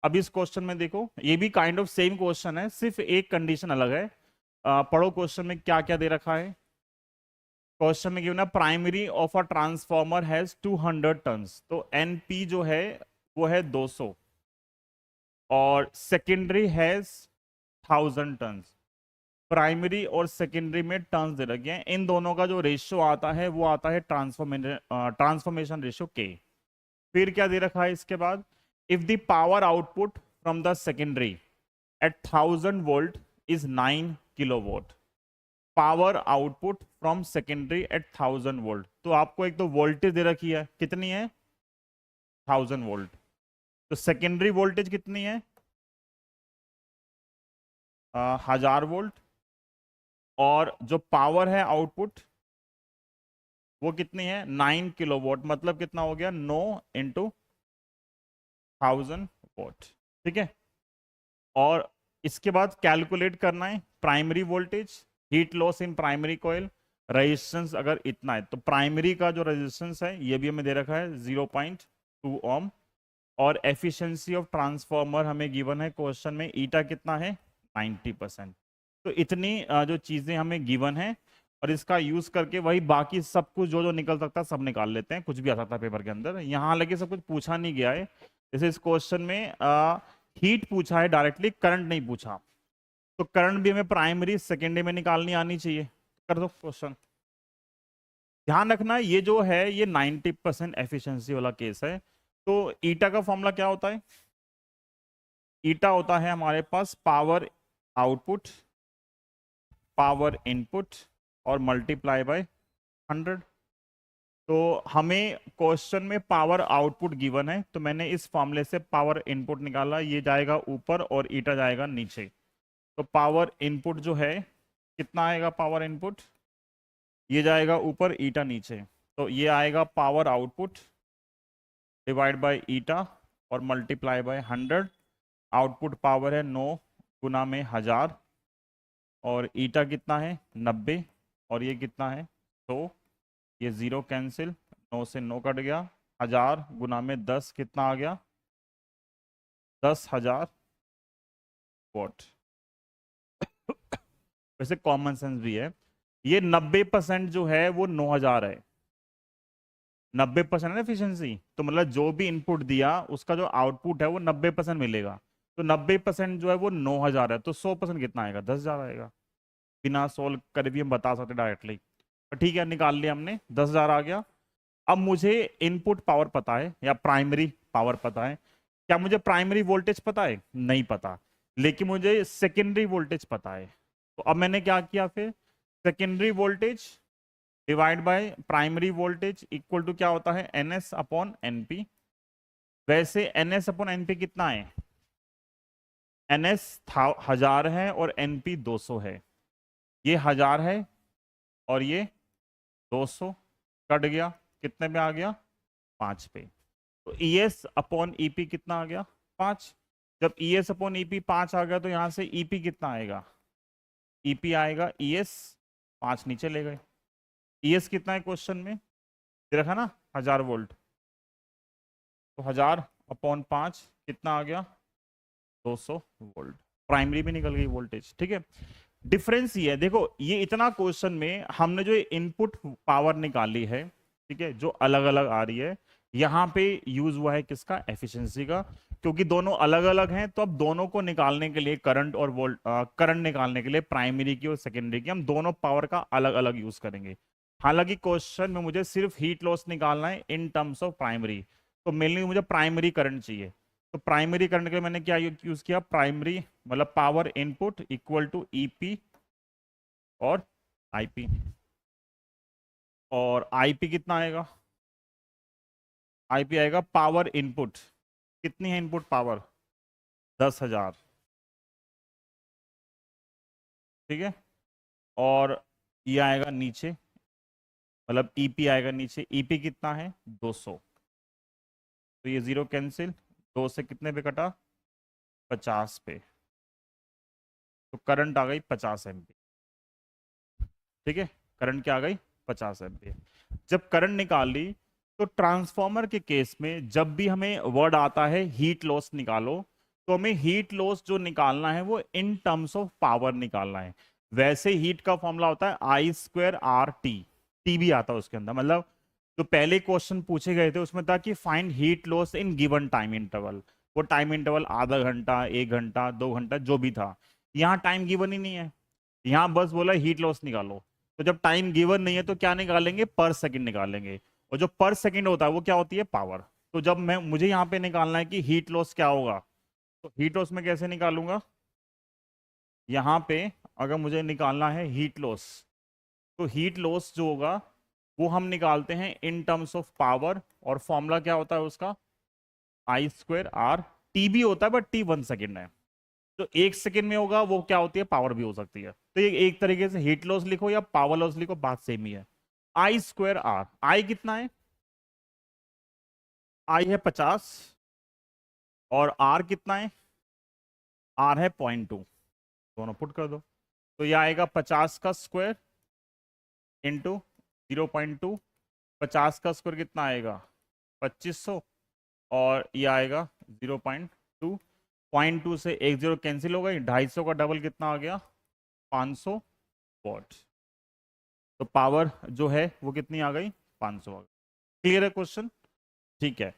अभी इस क्वेश्चन में देखो, ये भी काइंड ऑफ सेम क्वेश्चन है, सिर्फ एक कंडीशन अलग है। पढ़ो क्वेश्चन में क्या क्या दे रखा है। क्वेश्चन में गिवन है primary of a transformer has 200 turns, तो एनपी जो है वो है 200 और सेकेंडरी हैज 1000 टन्स। प्राइमरी और सेकेंडरी में टर्न्स दे रखे हैं, इन दोनों का जो रेशियो आता है वो आता है ट्रांसफॉर्मेशन रेशियो के। फिर क्या दे रखा है इसके बाद, if the power output from the secondary at 1000 volt is 9 kilowatt. Power output from secondary at 1000 volt, तो आपको एक तो वोल्टेज दे रखी है, कितनी है 1000 वोल्ट, तो सेकेंडरी वोल्टेज कितनी है 1000 वोल्ट, और जो पावर है आउटपुट वो कितनी है 9 किलोवाट, मतलब कितना हो गया 9 इंटू 1000 वोल्ट। ठीक है, और इसके बाद कैलकुलेट करना है primary voltage, heat loss in primary coil, resistance अगर इतना है तो प्राइमरी का जो रेजिस्टेंस है ये भी हमें दे रखा है 0.2 ओम, और एफिशिएंसी ऑफ ट्रांसफॉर्मर हमें गिवन है क्वेश्चन में, ईटा कितना है 90%। तो इतनी जो चीजें हमें गिवन है, और इसका यूज करके वही बाकी सब कुछ जो जो निकल सकता है सब निकाल लेते हैं, कुछ भी आ सकता है पेपर के अंदर। यहाँ लगे सब कुछ पूछा नहीं गया है, जैसे इस क्वेश्चन में हीट पूछा है डायरेक्टली, करंट नहीं पूछा, तो करंट भी हमें प्राइमरी सेकेंडरी में निकालनी आनी चाहिए। कर दो क्वेश्चन। ध्यान रखना ये जो है ये 90% एफिशिएंसी वाला केस है। तो ईटा का फॉर्मूला क्या होता है, ईटा होता है हमारे पास पावर आउटपुट, पावर इनपुट और मल्टीप्लाई बाय 100। तो हमें क्वेश्चन में पावर आउटपुट गिवन है, तो मैंने इस फॉर्मूले से पावर इनपुट निकाला, ये जाएगा ऊपर और ईटा जाएगा नीचे। तो पावर इनपुट जो है कितना आएगा, पावर इनपुट ये जाएगा ऊपर, ईटा नीचे, तो ये आएगा पावर आउटपुट डिवाइड बाय ईटा और मल्टीप्लाई बाय 100। आउटपुट पावर है 9 गुना में 1000, और ईटा कितना है 90, और ये कितना है 100, ये 0 कैंसिल, 9 से 9 कट गया, 1000 गुना में 10 कितना आ गया 10,000 वॉट। वैसे कॉमन सेंस भी है, ये 90% जो है वो 9000 है, 90% है एफिशिएंसी, तो मतलब जो भी इनपुट दिया उसका जो आउटपुट है वो 90% मिलेगा, तो 90% जो है वो 9000 है, तो 100% कितना आएगा 10,000 आएगा। बिना सोल्व करे भी हम बता सकते डायरेक्टली, तो ठीक है निकाल लिया हमने, 10,000 आ गया। अब मुझे इनपुट पावर पता है या प्राइमरी पावर पता है, क्या मुझे प्राइमरी वोल्टेज पता है, नहीं पता, लेकिन मुझे सेकेंडरी वोल्टेज पता है। तो अब मैंने क्या किया फिर, secondary voltage divide by primary voltage equal to क्या होता है NS अपॉन NP। वैसे NS अपॉन NP कितना है, NS 1000 है और NP 200 है, ये 1000 है और ये 200, कट गया, कितने पे आ गया 5 पे। तो ES अपॉन EP कितना आ गया 5। जब ES अपॉन EP 5 आ गया तो यहां से EP कितना आएगा, EP आएगा ES 5 नीचे ले गए। ES कितना है क्वेश्चन में दे रखा ना 1000 वोल्ट, तो 1000 अपॉन 5 कितना आ गया 200 वोल्ट, प्राइमरी में निकल गई वोल्टेज। ठीक है, डिफरेंस ये है, देखो ये इतना क्वेश्चन में हमने जो इनपुट पावर निकाली है, ठीक है, जो अलग अलग आ रही है, यहाँ पे यूज हुआ है किसका, एफिशिएंसी का, क्योंकि दोनों अलग अलग हैं, तो अब दोनों को निकालने के लिए करंट और वोल्ट करंट निकालने के लिए प्राइमरी की और सेकेंडरी की हम दोनों पावर का अलग अलग यूज करेंगे। हालांकि क्वेश्चन में मुझे सिर्फ हीट लॉस निकालना है इन टर्म्स ऑफ प्राइमरी, तो मेनली मुझे प्राइमरी करंट चाहिए, तो प्राइमरी करंट के लिए मैंने क्या यूज किया, प्राइमरी मतलब power input equal to EP और IP, और IP कितना आएगा, IP आएगा पावर इनपुट, कितनी है इनपुट पावर 10,000, ठीक है, और ये आएगा नीचे, मतलब EP आएगा नीचे, EP कितना है 200, तो ये 0 कैंसिल, 2 से कितने पे कटा 50 पे, तो करंट आ गई 50 एम्पीयर। ठीक है, करंट क्या आ गई 50 एम्पीयर। जब करंट निकाल ली, तो ट्रांसफॉर्मर के केस में जब भी हमें वर्ड आता है हीट लॉस निकालो, तो हमें हीट लॉस जो निकालना है वो इन टर्म्स ऑफ पावर निकालना है। वैसे हीट का फॉर्मूला होता है I²RT, टी भी आता है उसके अंदर। मतलब जो पहले क्वेश्चन पूछे गए थे उसमें था कि find heat loss in given time interval. वो टाइम इंटरवल आधा घंटा, 1 घंटा, 2 घंटा जो भी था। यहाँ टाइम गिवन ही नहीं है, यहाँ बस बोला हीट लॉस निकालो। तो जब टाइम गिवन नहीं है तो क्या निकालेंगे, पर सेकंड निकालेंगे। और जो पर सेकंड होता है वो क्या होती है, पावर। तो जब मुझे यहाँ पे निकालना है कि हीट लॉस क्या होगा, तो हीट लॉस में कैसे निकालूंगा, यहाँ पे अगर मुझे निकालना है हीट लॉस, तो हीट लॉस जो होगा वो हम निकालते हैं इन टर्म्स ऑफ पावर। और फॉर्मूला क्या होता है उसका, I²R। टी भी होता है बट टी 1 सेकेंड है। जो 1 सेकेंड में होगा वो क्या होती है, पावर भी हो सकती है। तो ये एक तरीके से हीट लॉस लिखो या पावर लॉस लिखो, बात सेम ही है। I²R, आई कितना है, आई है 50, और आर कितना है, आर है 0.2। दोनों पुट कर दो, तो ये आएगा 50 का स्क्वायर इंटू 0.2। 50 का स्क्वायर कितना आएगा, 2500, और ये आएगा 0.2। 0.2 से एक जीरो कैंसिल हो गई, 250 का डबल कितना आ गया, 500 वॉट। तो पावर जो है वो कितनी आ गई, 500 आ गई। क्लियर है क्वेश्चन, ठीक है।